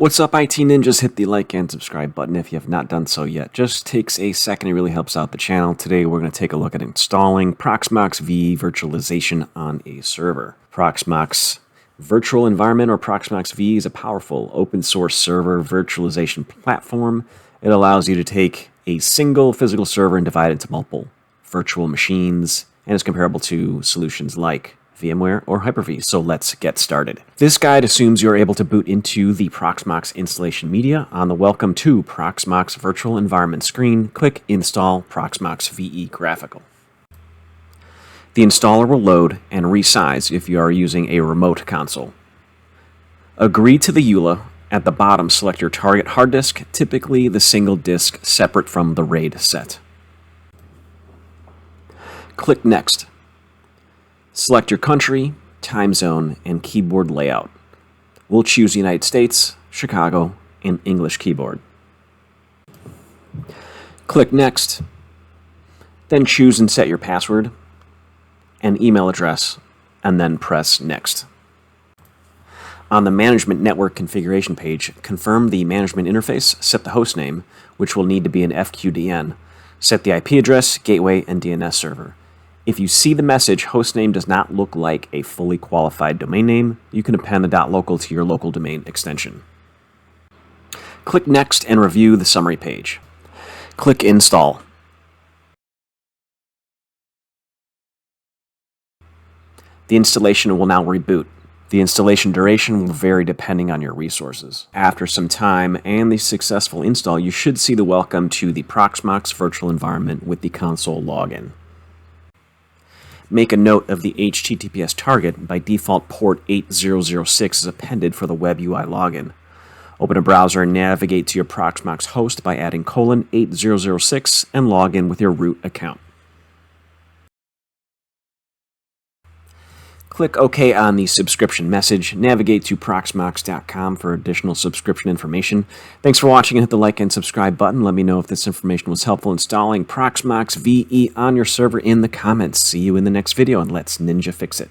What's up, IT Ninjas? Hit the like and subscribe button if you have not done so yet. Just takes a second, it really helps out the channel. Today we're going to take a look at installing ProxMox V virtualization on a server. ProxMox Virtual Environment, or ProxMox V, is a powerful open source server virtualization platform. It allows you to take a single physical server and divide it into multiple virtual machines, and is comparable to solutions like VMware or Hyper-V. So let's get started. This guide assumes you're able to boot into the ProxMox installation media. On the Welcome to ProxMox Virtual Environment screen, click Install ProxMox VE Graphical. The installer will load and resize if you are using a remote console. Agree to the EULA. At the bottom, select your target hard disk, typically the single disk separate from the RAID set. Click Next. Select your country, time zone, and keyboard layout. We'll choose United States, Chicago, and English keyboard. Click Next, then choose and set your password and email address, and then press Next. On the Management Network Configuration page, confirm the management interface, set the host name, which will need to be an FQDN, set the IP address, gateway, and DNS server. If you see the message, hostname does not look like a fully qualified domain name, you can append the .local to your local domain extension. Click Next and review the summary page. Click Install. The installation will now reboot. The installation duration will vary depending on your resources. After some time and the successful install, you should see the welcome to the ProxMox virtual environment with the console login. Make a note of the HTTPS target. By default, port 8006 is appended for the web UI login. Open a browser and navigate to your ProxMox host by adding :8006 and log in with your root account. Click OK on the subscription message. Navigate to proxmox.com for additional subscription information. Thanks for watching, and hit the like and subscribe button. Let me know if this information was helpful installing ProxMox VE on your server in the comments. See you in the next video, and let's Ninja fix it.